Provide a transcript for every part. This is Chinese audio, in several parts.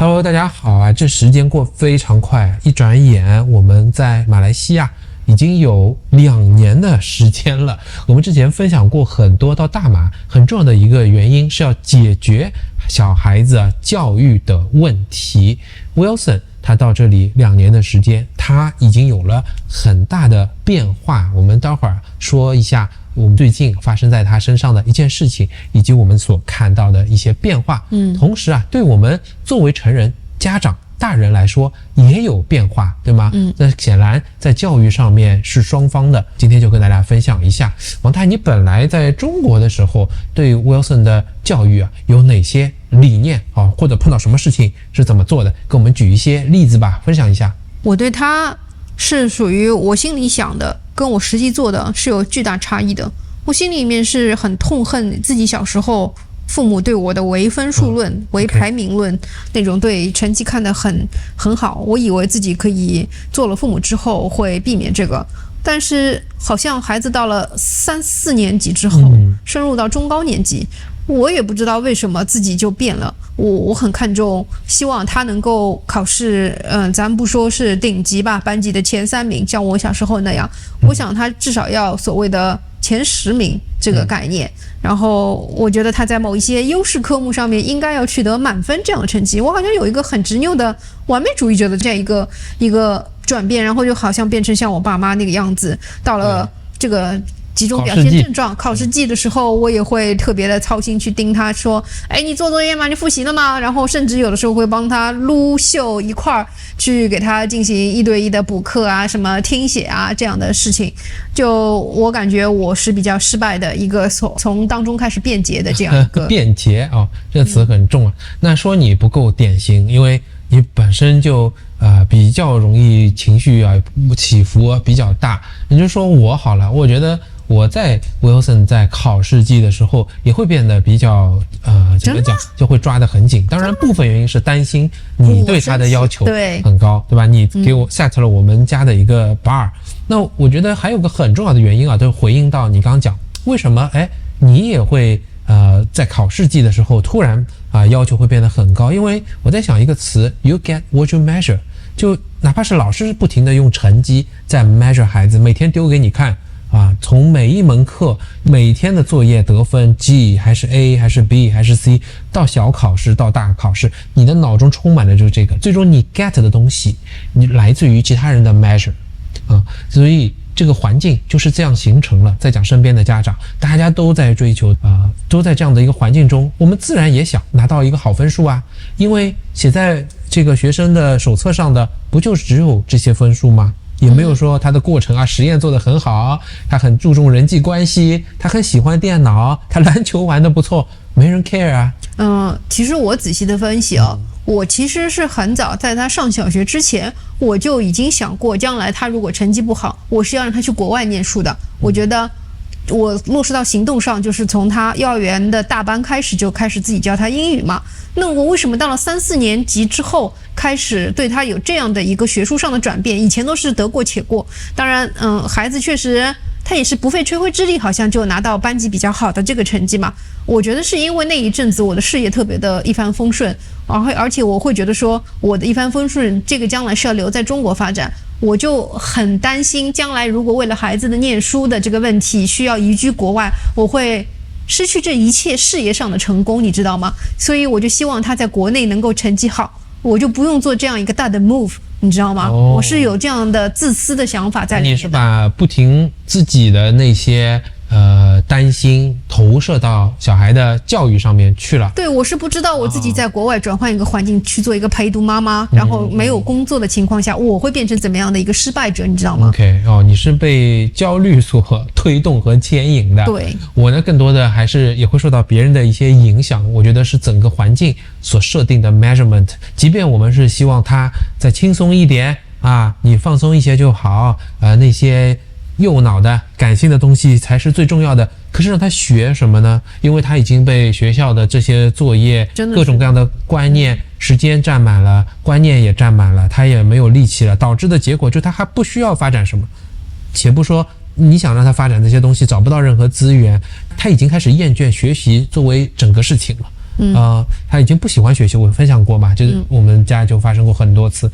Hello， 大家好啊！这时间过非常快，一转眼我们在马来西亚已经有2年的时间了。我们之前分享过很多到大马很重要的一个原因是要解决小孩子教育的问题。Wilson 他到这里2年的时间，他已经有了很大的变化。我们待会儿说一下我们最近发生在他身上的一件事情，以及我们所看到的一些变化。同时对我们作为成人、家长、大人来说也有变化，对吗？那显然在教育上面是双方的。今天就跟大家分享一下，王太，你本来在中国的时候，对 Wilson 的教育有哪些理念或者碰到什么事情是怎么做的？给我们举一些例子吧，分享一下。我对他是属于我心里想的跟我实际做的是有巨大差异的。我心里面是很痛恨自己小时候父母对我的唯分数论、唯排名论，那种对成绩看得很好。我以为自己可以做了父母之后会避免这个，但是好像孩子到了3、4年级之后，深入到中高年级，我也不知道为什么自己就变了。我很看重，希望他能够考试，咱不说是顶级吧，班级的前3名，像我小时候那样，我想他至少要所谓的前10名这个概念。然后我觉得他在某一些优势科目上面应该要取得满分这样的成绩。我好像有一个很执拗的完美主义者的这样一个转变，然后就好像变成像我爸妈那个样子。到了这个几种表现症状，考试季的时候，我也会特别的操心去盯他说，你做作业吗？你复习了吗？然后甚至有的时候会帮他撸袖一块儿去给他进行1对1的补课什么听写这样的事情。就我感觉我是比较失败的一个从当中开始辩解的这样一个辩解这个词很重那说你不够典型，因为你本身就比较容易情绪起伏比较大。你就说我好了，我觉得我在 Wilson 在考试季的时候也会变得比较怎么讲，就会抓得很紧。当然部分原因是担心你对他的要求很高，对吧？你给我 set 了我们家的一个 bar。那我觉得还有个很重要的原因就是回应到你刚刚讲为什么你也会在考试季的时候突然要求会变得很高。因为我在想一个词 you get what you measure， 就哪怕是老师不停的用成绩在 measure 孩子，每天丢给你看从每一门课每天的作业得分 G 还是 A 还是 B 还是 C， 到小考试到大考试，你的脑中充满了就是这个，最终你 get 的东西你来自于其他人的 measure所以这个环境就是这样形成了。再讲身边的家长，大家都在追求都在这样的一个环境中，我们自然也想拿到一个好分数因为写在这个学生的手册上的不就只有这些分数吗？也没有说他的过程实验做得很好，他很注重人际关系，他很喜欢电脑，他篮球玩得不错，没人 care 其实我仔细的分析我其实是很早在他上小学之前，我就已经想过，将来他如果成绩不好，我是要让他去国外念书的。我觉得我落实到行动上，就是从他幼儿园的大班开始就开始自己教他英语嘛。那我为什么到了3、4年级之后开始对他有这样的一个学术上的转变？以前都是得过且过。当然孩子确实他也是不费吹灰之力，好像就拿到班级比较好的这个成绩嘛。我觉得是因为那一阵子我的事业特别的一帆风顺，而且我会觉得说我的一帆风顺这个将来是要留在中国发展。我就很担心将来如果为了孩子的念书的这个问题需要移居国外，我会失去这一切事业上的成功，你知道吗？所以我就希望他在国内能够成绩好，我就不用做这样一个大的 move， 你知道吗？我是有这样的自私的想法在里面的。你是把不停自己的那些担心投射到小孩的教育上面去了。对，我是不知道我自己在国外转换一个环境去做一个陪读妈妈，然后没有工作的情况下，我会变成怎么样的一个失败者，你知道吗 ？OK， 你是被焦虑所推动和牵引的。对，我呢更多的还是也会受到别人的一些影响。我觉得是整个环境所设定的 measurement， 即便我们是希望他再轻松一点你放松一些就好那些右脑的感性的东西才是最重要的。可是让他学什么呢？因为他已经被学校的这些作业各种各样的观念时间占满了，观念也占满了，他也没有力气了，导致的结果就他还不需要发展什么。且不说你想让他发展这些东西找不到任何资源，他已经开始厌倦学习作为整个事情了。他已经不喜欢学习，我分享过嘛，就是我们家就发生过很多次，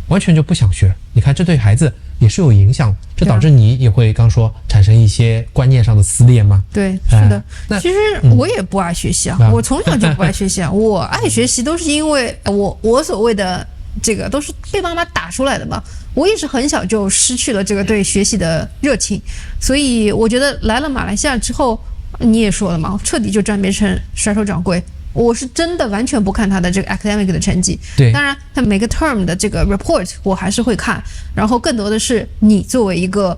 完全就不想学。你看这对孩子也是有影响，这导致你也会刚说产生一些观念上的撕裂吗？对，是的。其实我也不爱学习啊，我从小就不爱学习啊。我爱学习都是因为我所谓的这个都是被妈妈打出来的嘛。我也是很小就失去了这个对学习的热情，所以我觉得来了马来西亚之后，你也说了嘛，彻底就转变成甩手掌柜。我是真的完全不看他的这个 academic 的成绩，对，当然他每个 term 的这个 report 我还是会看，然后更多的是你作为一个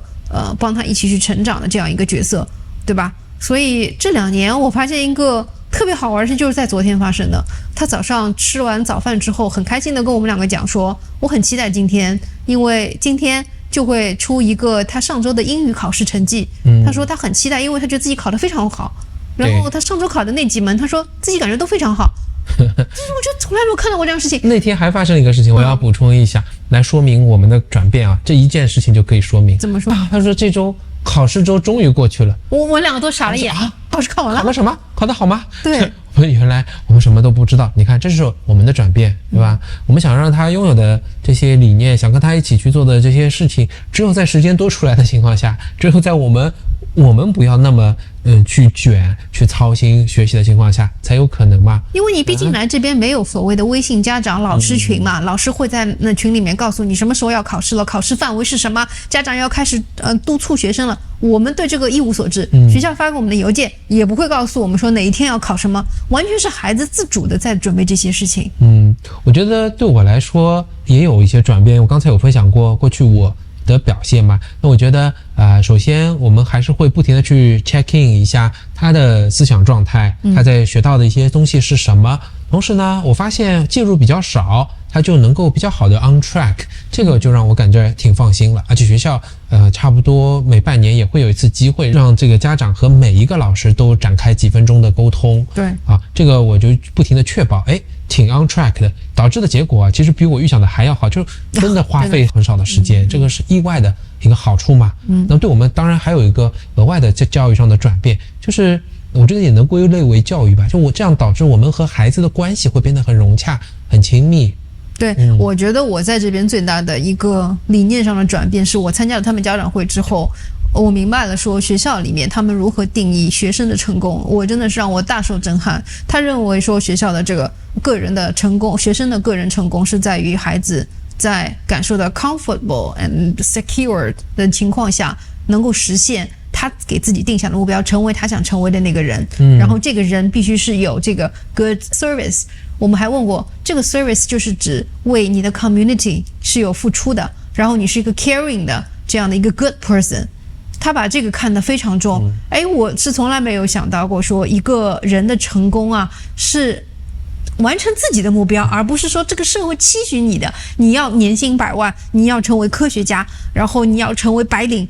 帮他一起去成长的这样一个角色，对吧？所以这2年我发现一个特别好玩的事，就是在昨天发生的。他早上吃完早饭之后，很开心的跟我们2个讲说，我很期待今天，因为今天就会出一个他上周的英语考试成绩。他说他很期待，因为他觉得自己考得非常好。然后他上周考的那几门，他说自己感觉都非常好。就是我觉得从来没有看到过这样的事情。那天还发生了一个事情，我要补充一下，来说明我们的转变啊。这一件事情就可以说明。怎么说？他说这周考试周终于过去了。我2个都傻了眼。考试考完了？考了什么？考得好吗？对。原来我们什么都不知道。你看，这是我们的转变，对吧？我们想让他拥有的这些理念，想跟他一起去做的这些事情，只有在时间多出来的情况下，只有在我们不要那么去卷去操心学习的情况下才有可能嘛。因为你毕竟来这边没有所谓的微信家长老师群嘛，老师会在那群里面告诉你什么时候要考试了，考试范围是什么，家长要开始督促学生了。我们对这个一无所知，学校发给我们的邮件也不会告诉我们说哪一天要考什么，完全是孩子自主的在准备这些事情。我觉得对我来说也有一些转变。我刚才有分享过过去我的表现嘛，那我觉得首先我们还是会不停的去 check in 一下他的思想状态，他在学到的一些东西是什么。同时呢，我发现介入比较少，他就能够比较好的 on track， 这个就让我感觉挺放心了。而且学校差不多每半年也会有一次机会，让这个家长和每一个老师都展开几分钟的沟通。对这个我就不停的确保挺 on track 的，导致的结果其实比我预想的还要好，就真的花费很少的时间，这个是意外的一个好处嘛。那对我们当然还有一个额外的在教育上的转变，就是我觉得也能归类为教育吧，就我这样导致我们和孩子的关系会变得很融洽很亲密。对，我觉得我在这边最大的一个理念上的转变是我参加了他们家长会之后，我明白了说学校里面他们如何定义学生的成功，我真的是让我大受震撼。他认为说学校的这个个人的成功，学生的个人成功是在于孩子在感受到 comfortable and secure 的情况下能够实现他给自己定下的目标，成为他想成为的那个人。然后这个人必须是有这个 good service。我们还问过，这个 service 就是指为你的 community 是有付出的，然后你是一个 caring 的这样的一个 good person。他把这个看得非常重。我是从来没有想到过说一个人的成功是完成自己的目标，而不是说这个社会期许你的，你要年薪100万，你要成为科学家，然后你要成为白领。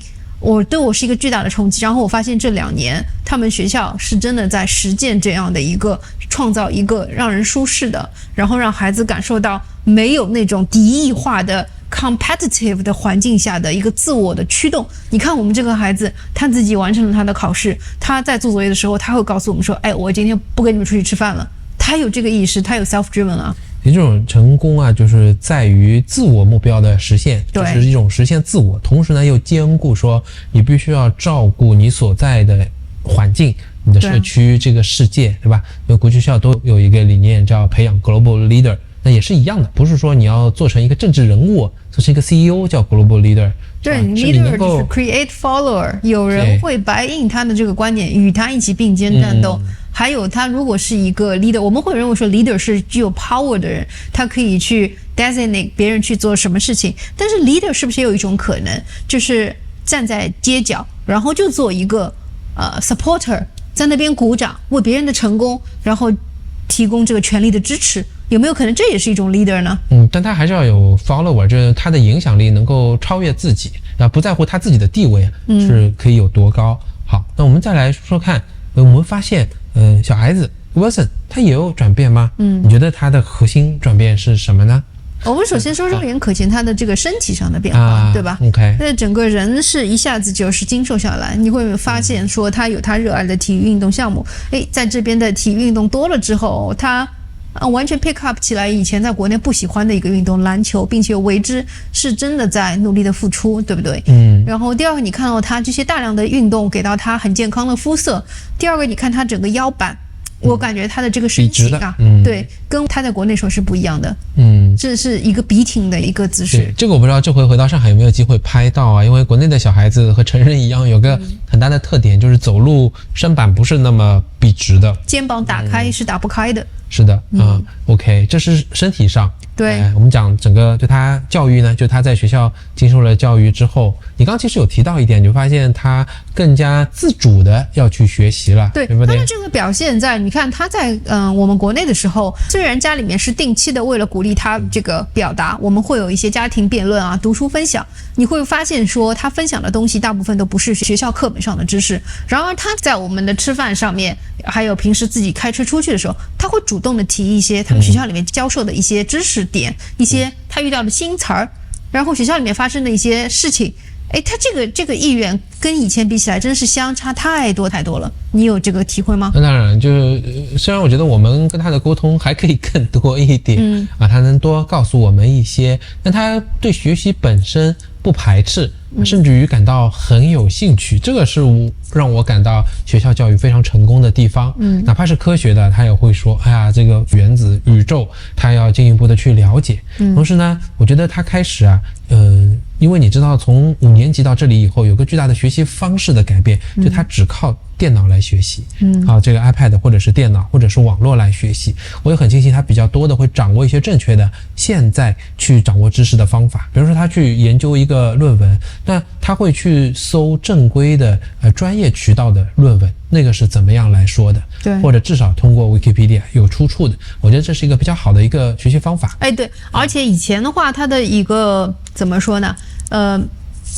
对我是一个巨大的冲击。然后我发现这2年他们学校是真的在实践这样的一个创造一个让人舒适的，然后让孩子感受到没有那种敌意化的 competitive 的环境下的一个自我的驱动。你看我们这个孩子，他自己完成了他的考试，他在做作业的时候他会告诉我们说，我今天不跟你们出去吃饭了。他有这个意识，他有 self driven 啊。这种成功就是在于自我目标的实现，就是一种实现自我，同时呢又兼顾说你必须要照顾你所在的环境，你的社区，这个世界，对吧？因为国际学校都有一个理念叫培养 global leader， 那也是一样的，不是说你要做成一个政治人物，做成一个 CEO 叫 global leader。对 ，leader 就是 create follower， 有人会buy in他的这个观点，与他一起并肩战斗。还有他如果是一个 leader， 我们会认为说 leader 是具有 power 的人，他可以去 designate 别人去做什么事情。但是 leader 是不是也有一种可能，就是站在街角，然后就做一个supporter， 在那边鼓掌，为别人的成功，然后提供这个权力的支持？有没有可能这也是一种 leader 呢？但他还是要有 follower， 就是他的影响力能够超越自己，不在乎他自己的地位是可以有多高。好，那我们再来说说看，我们发现小孩子 Wilson 他也有转变吗？你觉得他的核心转变是什么呢？我们首先说肉眼可见他的这个身体上的变化，对吧 ？OK， 那整个人是一下子就是精瘦下来。你会发现说他有他热爱的体育运动项目，在这边的体育运动多了之后，他完全 pick up 起来以前在国内不喜欢的一个运动篮球，并且为之是真的在努力的付出，对不对？然后第二个，你看到他这些大量的运动给到他很健康的肤色。第二个，你看他整个腰板。我感觉他的这个身形啊，对，跟他在国内时候是不一样的。这是一个笔挺的一个姿势。这个我不知道这回回到上海有没有机会拍到啊？因为国内的小孩子和成人一样，有个很大的特点，就是走路身板不是那么笔直的，肩膀打开是打不开的。是的，OK， 这是身体上。对，我们讲整个对他教育呢，就他在学校经受了教育之后，你刚刚其实有提到一点，你就发现他更加自主的要去学习了，对不对？他的这个表现在你看他在我们国内的时候，虽然家里面是定期的为了鼓励他这个表达，我们会有一些家庭辩论啊、读书分享，你会发现说他分享的东西大部分都不是学校课本上的知识，然而他在我们的吃饭上面，还有平时自己开车出去的时候，他会主动的提一些他们学校里面教授的一些知识点，一些他遇到的新词儿，然后学校里面发生的一些事情，他这个意愿跟以前比起来真是相差太多太多了。你有这个体会吗？那当然，就是虽然我觉得我们跟他的沟通还可以更多一点，他能多告诉我们一些，但他对学习本身不排斥，甚至于感到很有兴趣，这个是让我感到学校教育非常成功的地方。哪怕是科学的，他也会说，哎呀，这个原子宇宙，他要进一步的去了解。同时呢，我觉得他开始因为你知道，从5年级到这里以后，有个巨大的学习方式的改变，就他只靠电脑来学习，这个 iPad 或者是电脑或者是网络来学习。我也很庆幸他比较多的会掌握一些正确的现在去掌握知识的方法，比如说他去研究一个论文，那他会去搜正规的专业渠道的论文，那个是怎么样来说的，对，或者至少通过 Wikipedia 有出处的，我觉得这是一个比较好的一个学习方法。对，而且以前的话，他的一个怎么说呢？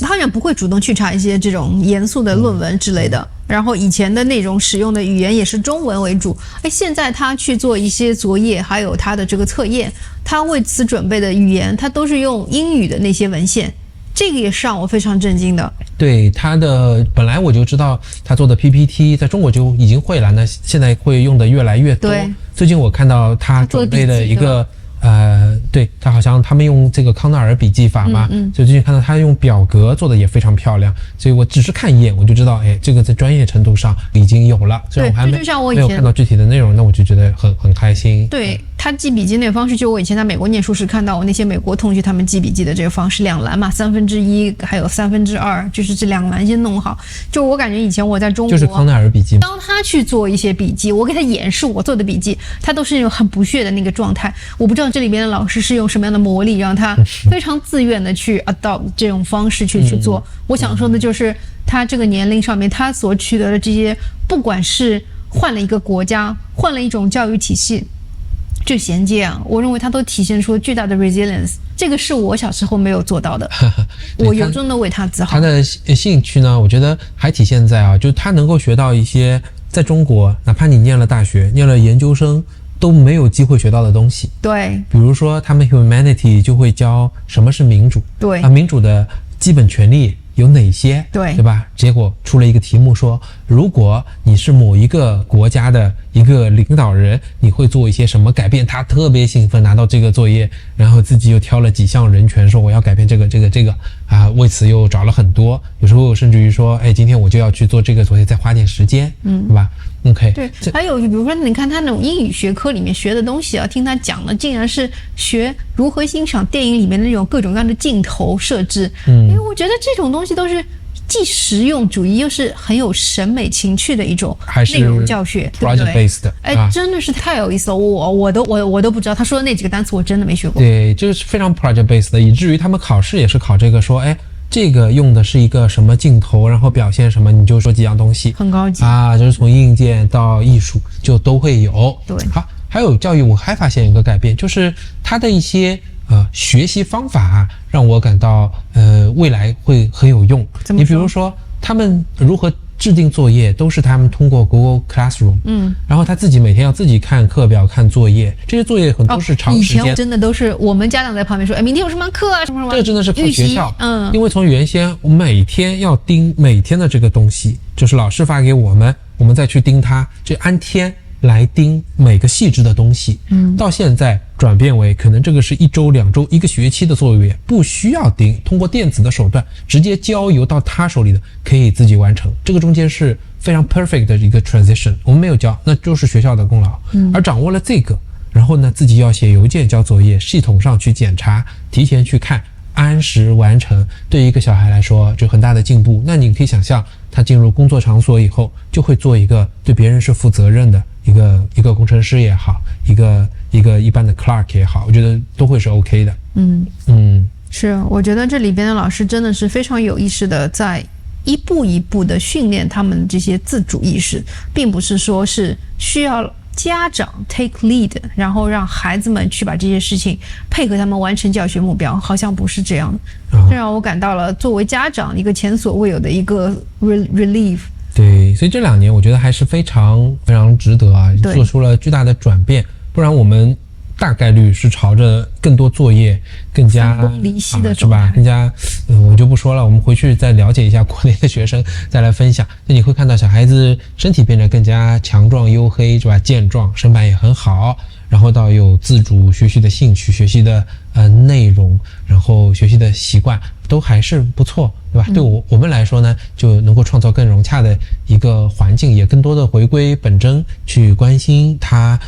他好像不会主动去查一些这种严肃的论文之类的，然后以前的那种使用的语言也是中文为主。现在他去做一些作业，还有他的这个测验，他为此准备的语言，他都是用英语的那些文献，这个也是让我非常震惊的。对，他的本来我就知道他做的 PPT 在中国就已经会了，那现在会用的越来越多。对，最近我看到他准备的一个对，他好像他们用这个康奈尔笔记法嘛，所以最近看到他用表格做的也非常漂亮，所以我只是看一眼我就知道，这个在专业程度上已经有了。虽然我还没有看到具体的内容，那我就觉得很开心。对，他记笔记那个方式，就我以前在美国念书时看到我那些美国同学他们记笔记的这个方式，2栏嘛，1/3还有2/3，就是这2栏先弄好。就我感觉以前我在中国就是康奈尔笔记，当他去做一些笔记，我给他演示我做的笔记，他都是那种很不屑的那个状态。我不知道这里边的老师是用什么样的魔力，让他非常自愿的去 adopt 这种方式去做。我想说的就是他这个年龄上面，他所取得的这些，不管是换了一个国家，换了一种教育体系，这衔接啊，我认为它都体现出巨大的 resilience， 这个是我小时候没有做到的，我由衷的为他自豪。他的兴趣呢，我觉得还体现在就是他能够学到一些在中国，哪怕你念了大学，念了研究生，都没有机会学到的东西。对，比如说他们 humanity 就会教什么是民主，对民主的基本权利有哪些，对吧？结果出了一个题目说，如果你是某一个国家的一个领导人，你会做一些什么改变？他特别兴奋，拿到这个作业，然后自己又挑了几项人权，说我要改变这个为此又找了很多，有时候甚至于说，今天我就要去做这个作业，再花点时间，对吧？OK， 对，还有就比如说，你看他那种英语学科里面学的东西啊，听他讲的，竟然是学如何欣赏电影里面的那种各种各样的镜头设置。因为我觉得这种东西都是既实用主义又是很有审美情趣的一种内容教学，对不对？ project based，真的是太有意思了，我都不知道他说的那几个单词，我真的没学过。对，就是非常 project based 的，以至于他们考试也是考这个，说这个用的是一个什么镜头，然后表现什么，你就说几样东西，很高级就是从硬件到艺术就都会有。对，好，还有教育我还发现一个改变，就是它的一些学习方法让我感到未来会很有用。你比如说他们如何制定作业都是他们通过 Google Classroom，然后他自己每天要自己看课表、看作业，这些作业很多是长时间。以前真的都是我们家长在旁边说，哎，明天有什么课啊，什么什么。这个真的是靠学校，因为从原先我每天要盯每天的这个东西，就是老师发给我们，我们再去盯它，就按天来盯每个细致的东西。到现在转变为可能这个是1周、2周、1个学期的作业，不需要盯，通过电子的手段直接交由到他手里的，可以自己完成。这个中间是非常 perfect 的一个 transition， 我们没有交，那就是学校的功劳。而掌握了这个，然后呢，自己要写邮件交作业，系统上去检查，提前去看，按时完成，对一个小孩来说就很大的进步。那你可以想象，他进入工作场所以后，就会做一个对别人是负责任的一个工程师也好，一个一般的 clerk 也好，我觉得都会是 OK 的。是，我觉得这里边的老师真的是非常有意识的，在一步一步的训练他们这些自主意识，并不是说是需要家长 take lead， 然后让孩子们去把这些事情配合他们完成教学目标，好像不是这样的。这让我感到了作为家长一个前所未有的一个 relief。对，所以这2年我觉得还是非常非常值得啊，做出了巨大的转变，不然我们大概率是朝着更多作业更加分崩离析的是吧？更加我就不说了，我们回去再了解一下国内的学生，再来分享。那你会看到小孩子身体变得更加强壮黝黑，是吧？健壮，身板也很好，然后到有自主学习的兴趣、学习的内容，然后学习的习惯都还是不错，对吧？对我们来说呢，就能够创造更融洽的一个环境，也更多的回归本真，去关心他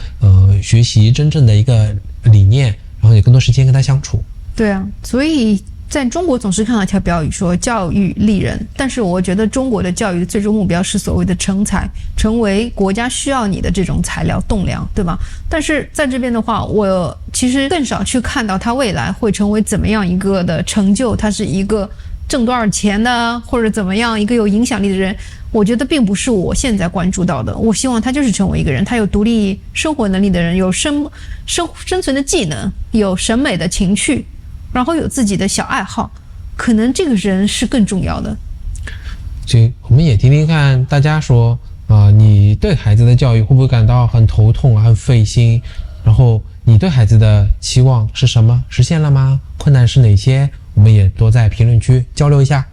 学习真正的一个理念，然后也更多时间跟他相处。对啊，所以在中国总是看到一条标语说教育利人，但是我觉得中国的教育的最终目标是所谓的成才，成为国家需要你的这种材料栋梁，对吧？但是在这边的话，我其实更少去看到他未来会成为怎么样一个的成就，他是一个挣多少钱的，或者怎么样一个有影响力的人，我觉得并不是我现在关注到的。我希望他就是成为一个人，他有独立生活能力的人，有生存的技能，有审美的情趣，然后有自己的小爱好，可能这个人是更重要的。行，我们也听听看大家说你对孩子的教育会不会感到很头痛、很费心？然后你对孩子的期望是什么？实现了吗？困难是哪些？我们也多在评论区交流一下。